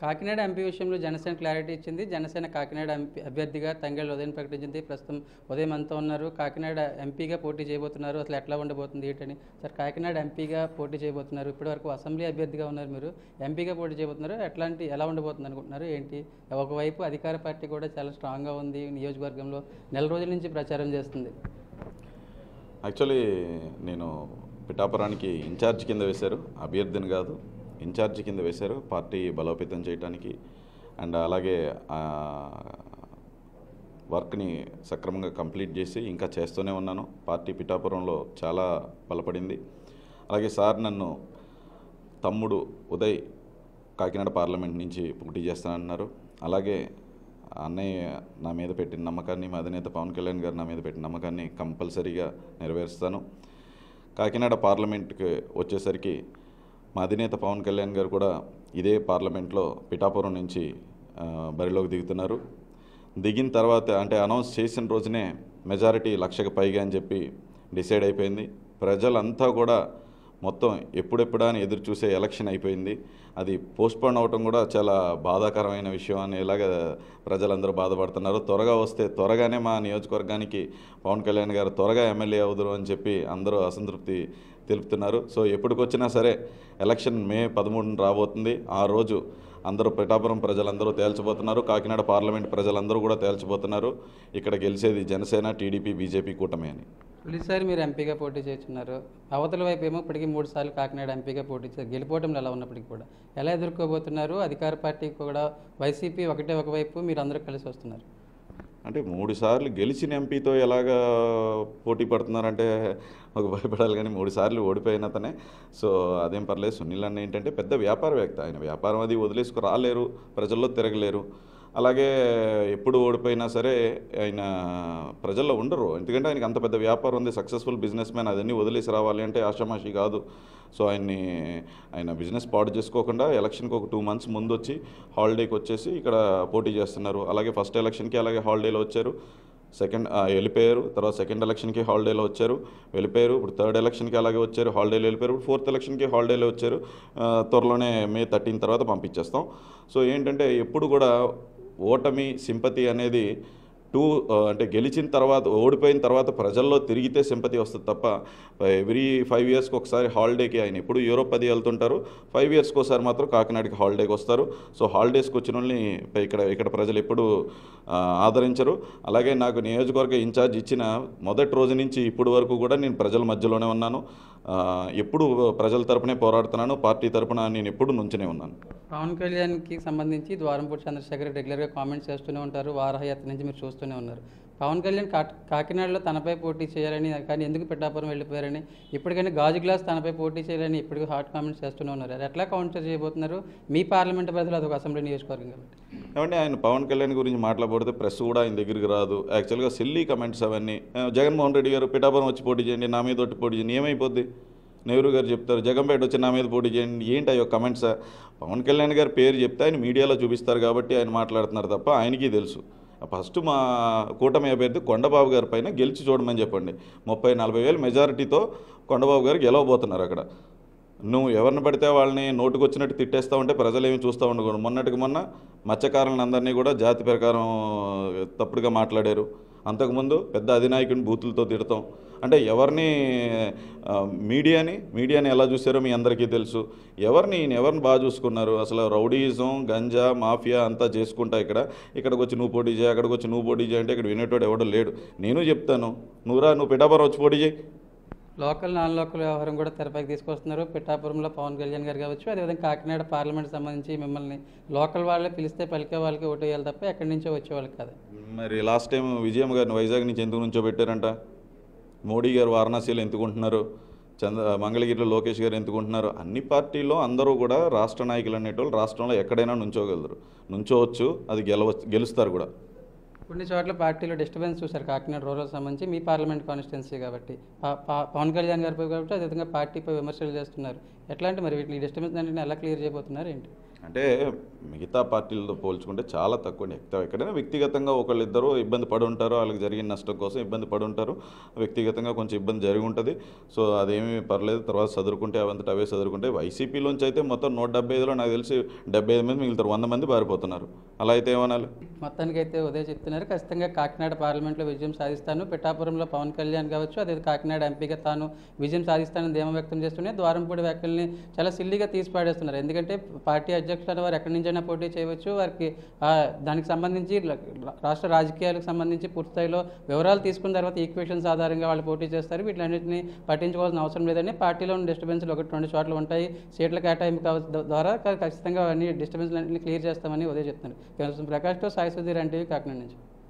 Kakinada MP విషయంలో Janasena clarity ఇచ్చింది. Janasena Kakinada MP అభ్యర్థిగా తంగెళ్ళ ఉదయం ప్రకటించింది. ప్రస్తుతం ఉదయం అంతా ఉన్నారు. కాకినాడ ఎంపీగా పోటీ చేయబోతున్నారు. అసలు ఎట్లా ఉండబోతుంది ఏంటని సార్, కాకినాడ ఎంపీగా పోటీ చేయబోతున్నారు. ఇప్పటివరకు అసెంబ్లీ అభ్యర్థిగా ఉన్నారు, మీరు ఎంపీగా పోటీ చేయబోతున్నారు. ఎలా ఉండబోతుంది అనుకుంటున్నారు ఏంటి? ఒకవైపు అధికార పార్టీ కూడా చాలా స్ట్రాంగ్గా ఉంది నియోజకవర్గంలో, నెల రోజుల నుంచి ప్రచారం చేస్తుంది. యాక్చువల్లీ నేను పిఠాపురానికి ఇన్ఛార్జ్ కింద వేశారు, అభ్యర్థిని కాదు, ఇన్ఛార్జ్ కింద వేశారు పార్టీ బలోపేతం చేయడానికి. అండ్ అలాగే వర్క్ని సక్రమంగా కంప్లీట్ చేసి ఇంకా చేస్తూనే ఉన్నాను. పార్టీ పిఠాపురంలో చాలా బలపడింది. అలాగే సార్ నన్ను తమ్ముడు ఉదయ్ కాకినాడ పార్లమెంట్ నుంచి పోటీ చేస్తానన్నారు. అలాగే అన్నయ్య నా మీద పెట్టిన నమ్మకాన్ని, మా అధినేత పవన్ కళ్యాణ్ గారు నా మీద పెట్టిన నమ్మకాన్ని కంపల్సరీగా నెరవేరుస్తాను. కాకినాడ పార్లమెంట్కి వచ్చేసరికి మా అధినేత పవన్ కళ్యాణ్ గారు కూడా ఇదే పార్లమెంట్లో పిఠాపురం నుంచి బరిలోకి దిగుతున్నారు. దిగిన తర్వాత అంటే అనౌన్స్ చేసిన రోజునే మెజారిటీ 1,00,000కి పైగా అని చెప్పి డిసైడ్ అయిపోయింది. ప్రజలంతా కూడా మొత్తం ఎప్పుడెప్పుడా అని ఎదురు చూసే ఎలక్షన్ అయిపోయింది. అది పోస్ట్పోన్ అవటం కూడా చాలా బాధాకరమైన విషయం అనేలాగా ప్రజలందరూ బాధపడుతున్నారు. త్వరగా వస్తే త్వరగానే మా నియోజకవర్గానికి పవన్ కళ్యాణ్ గారు త్వరగా ఎమ్మెల్యే అవుదురు అని చెప్పి అందరూ అసంతృప్తి తెలుపుతున్నారు. సో ఎప్పటికొచ్చినా సరే ఎలక్షన్ మే 13 రాబోతుంది. ఆ రోజు అందరూ పిఠాపురం ప్రజలందరూ తేల్చబోతున్నారు. కాకినాడ పార్లమెంట్ ప్రజలందరూ కూడా తేల్చబోతున్నారు. ఇక్కడ గెలిచేది జనసేన, టీడీపీ, బీజేపీ కూటమి అని. తొలిసారి మీరు ఎంపీగా పోటీ చేస్తున్నారు. అవతల వైపు ఏమో ఇప్పటికీ 3 సార్లు కాకినాడ ఎంపీగా పోటీ చేశారు. గెలిపోవటంలో ఎలా ఉన్నప్పటికీ కూడా ఎలా ఎదుర్కోబోతున్నారు? అధికార పార్టీ కూడా వైసీపీ ఒకవైపు, మీరు అందరూ కలిసి వస్తున్నారు. అంటే 3 సార్లు గెలిచిన ఎంపీతో ఎలాగా పోటీ పడుతున్నారంటే ఒక భయపడాలి, కానీ 3 సార్లు ఓడిపోయిన అతనే. సో అదేం పర్లేదు. సునీల్ అన్న ఏంటంటే పెద్ద వ్యాపారవేత్త, ఆయన వ్యాపారం అది వదిలేసుకు రాలేరు, ప్రజల్లో తిరగలేరు. అలాగే ఎప్పుడు ఓడిపోయినా సరే ఆయన ప్రజల్లో ఉండరు, ఎందుకంటే ఆయనకి అంత పెద్ద వ్యాపారం ఉంది, సక్సెస్ఫుల్ బిజినెస్ మ్యాన్. అదన్నీ వదిలేసి రావాలి అంటే ఆషామాషి కాదు. సో ఆయన బిజినెస్ పాడు చేసుకోకుండా ఎలక్షన్కి ఒక 2 months ముందు వచ్చి హాలిడేకి వచ్చేసి ఇక్కడ పోటీ చేస్తున్నారు. అలాగే ఫస్ట్ ఎలక్షన్కి అలాగే హాలిడేలో వచ్చారు, వెళ్ళిపోయారు. తర్వాత సెకండ్ ఎలక్షన్కి హాలిడేలో వచ్చారు, వెళ్ళిపోయారు. ఇప్పుడు థర్డ్ ఎలక్షన్కి అలాగే వచ్చారు, హాలిడేలో వెళ్ళిపోయారు. ఇప్పుడు ఫోర్త్ ఎలక్షన్కి హాలిడేలో వచ్చారు. త్వరలోనే May 13 తర్వాత పంపించేస్తాం. సో ఏంటంటే ఎప్పుడు కూడా ఓటమి, సింపతి అనేది అంటే గెలిచిన తర్వాత, ఓడిపోయిన తర్వాత ప్రజల్లో తిరిగితే సింపతి వస్తుంది తప్ప ఎవ్రీ 5 yearsకి ఒకసారి హాలిడేకి ఆయన ఎప్పుడు యూరోప్ అది వెళ్తుంటారు. 5 yearsకి ఒకసారి మాత్రం కాకినాడకి హాలిడేకి వస్తారు. సో హాలిడేస్కి వచ్చిన వాళ్ళని ఇక్కడ ప్రజలు ఎప్పుడు ఆదరించరు. అలాగే నాకు నియోజకవర్గ ఇన్ఛార్జ్ ఇచ్చిన మొదటి రోజు నుంచి ఇప్పటి వరకు కూడా నేను ప్రజల మధ్యలోనే ఉన్నాను. ఎప్పుడు ప్రజల తరపునే పోరాడుతున్నాను, పార్టీ తరపున నేను ఎప్పుడు నుంచునే ఉన్నాను. పవన్ కళ్యాణ్కి సంబంధించి ద్వారంపూడి చంద్రశేఖర్ రెగ్యులర్గా కామెంట్స్ చేస్తూనే ఉంటారు. వారహయాత్ర నుంచి మీరు చూస్తూనే ఉన్నారు. పవన్ కళ్యాణ్ కాకినాడలో తనపై పోటీ చేయాలని, కానీ ఎందుకు పిఠాపురం వెళ్ళిపోయారని, ఇప్పటికైనా గాజు గ్లాస్ తనపై పోటీ చేయాలని ఇప్పటికీ హాట్ కామెంట్స్ చేస్తూనే ఉన్నారు. అది ఎట్లా కౌంటర్ చేయబోతున్నారు? మీ పార్లమెంట్ పరిధిలో అదొక అసెంబ్లీ నియోజకవర్గం కాబట్టి. ఏమంటే ఆయన పవన్ కళ్యాణ్ గురించి మాట్లాడబడితే ప్రెస్ కూడా ఆయన దగ్గరికి రాదు. యాక్చువల్గా సిల్లీ కమెంట్స్ అవన్నీ. జగన్మోహన్ రెడ్డి గారు పిఠాపురం వచ్చి పోటీ చేయండి, నా మీద వచ్చి పోటీ చేయండి, ఏమైపోద్ది? నెహ్రూ గారు చెప్తారు జగన్పేట వచ్చి నా మీద పోటీ చేయండి, ఏంటి అయ్యో కమెంట్సా? పవన్ కళ్యాణ్ గారి పేరు చెప్తే ఆయన మీడియాలో చూపిస్తారు కాబట్టి ఆయన మాట్లాడుతున్నారు తప్ప ఆయనకి తెలుసు. ఫస్ట్ మా కూటమి అభ్యర్థి కొండబాబు గారి పైన గెలిచి చూడమని చెప్పండి. 30-40 వేలు మెజారిటీతో కొండబాబు గారు గెలవబోతున్నారు. అక్కడ నువ్వు ఎవరిని పడితే వాళ్ళని నోటుకు వచ్చినట్టు తిట్టేస్తూ ఉంటే ప్రజలు ఏమి చూస్తూ ఉండకూడదు. మొన్న మత్స్యకారులందరినీ కూడా జాతి ప్రకారం తప్పుడుగా మాట్లాడారు. అంతకుముందు పెద్ద అధినాయకుని బూతులతో తిడతాం అంటే ఎవరిని మీడియాని ఎలా చూసారో మీ అందరికీ తెలుసు. ఎవరిని బాగా చూసుకున్నారు? అసలు రౌడీయిజం, గంజా, మాఫియా అంతా చేసుకుంటా ఇక్కడికి వచ్చి నువ్వు పోటీ చేయి, అక్కడికి వచ్చి నువ్వు పోటీ చేయి అంటే ఇక్కడ వినేటోడు ఎవడో లేడు. నేను చెప్తాను, నువ్వు పిఠాపురం వచ్చి పోటీ చేయి. లోకల్ నాన్ లోకల్ వ్యవహారం కూడా తెరపైకి తీసుకొస్తున్నారు. పిఠాపురంలో పవన్ కళ్యాణ్ గారు కావచ్చు, అదేవిధంగా కాకినాడ పార్లమెంట్ సంబంధించి మిమ్మల్ని లోకల్ వాళ్ళే పిలిస్తే పలికే వాళ్ళకి ఓటు వేయాలి తప్ప ఎక్కడి నుంచో వచ్చేవాళ్ళకి కాదు. మరి లాస్ట్ టైం విజయమ్మ గారిని వైజాగ్ నుంచి ఎందుకు నుంచో పెట్టారంట? మోడీ గారు వారణాసిలో ఎందుకుంటున్నారు? మంగళగిరిలో లోకేష్ గారు ఎందుకుంటున్నారు? అన్ని పార్టీల్లో అందరూ కూడా రాష్ట్ర నాయకులు అనేటోళ్ళు రాష్ట్రంలో ఎక్కడైనా నుంచోగలరు, నుంచోవచ్చు, అది గెలుస్తారు కూడా. కొన్ని చోట్ల పార్టీలో డిస్టర్బెన్స్ చూశారు కాకినాడ రూరల్ సంబంధించి, మీ పార్లమెంట్ కాన్స్టిట్యున్సీ కాబట్టి పవన్ కళ్యాణ్ గారిపై కాబట్టి అదేవిధంగా పార్టీపై విమర్శలు చేస్తున్నారు. ఎట్లా అంటే మరి వీటిని డిస్టర్బెన్స్ అంటే ఎలా క్లియర్ చేయబోతున్నారు ఏంటి? అంటే మిగతా పార్టీలతో పోల్చుకుంటే చాలా తక్కువ అండి. ఎక్కడైనా వ్యక్తిగతంగా ఒకళ్ళిద్దరూ ఇబ్బంది పడి ఉంటారు, వాళ్ళకి జరిగిన నష్టం కోసం ఇబ్బంది పడి ఉంటారు, వ్యక్తిగతంగా కొంచెం ఇబ్బంది జరిగి ఉంటుంది. సో అదేమీ పర్లేదు, తర్వాత చదువుకుంటే అవంతట అవే చదువుకుంటే. వైసీపీలోంచి అయితే మొత్తం 175లో నాకు తెలిసి 75 మంది మిగులుతారు, 100 మంది పారిపోతున్నారు. అలా అయితే ఏమనాలి? మొత్తానికైతే ఉదయ్ చెప్తున్నారు ఖచ్చితంగా కాకినాడ పార్లమెంట్లో విజయం సాధిస్తాను, పిఠాపురంలో పవన్ కళ్యాణ్ కావచ్చు, అదే కాకినాడ ఎంపీగా తాను విజయం సాధిస్తానని ధీమా వ్యక్తం చేస్తూనే ద్వారంపూడి వ్యాఖ్యల్ని చాలా సిల్లీగా తీసి పాడేస్తున్నారు. ఎందుకంటే పార్టీ అధ్యక్షులు వారు ఎక్కడి నుంచైనా పోటీ చేయవచ్చు, వారికి దానికి సంబంధించి రాష్ట్ర రాజకీయాలకు సంబంధించి పూర్తిస్థాయిలో వివరాలు తీసుకున్న తర్వాత ఈక్వేషన్స్ ఆధారంగా వాళ్ళు పోటీ చేస్తారు. వీటిలన్నింటినీ పట్టించుకోవాల్సిన అవసరం లేదని, పార్టీలో ఉన్న డిస్టర్బెన్స్లు 1-2 చోట్ల ఉంటాయి, సీట్ల కేటాయింపు ద్వారా ఖచ్చితంగా అన్ని డిస్టర్బెన్స్లన్నింటినీ క్లియర్ చేస్తామని ఉదయ్ చెప్తున్నారు. ప్రకాష్తో సాయి సుధీర్ ఎన్టీవీ కాకినాడ నుంచి.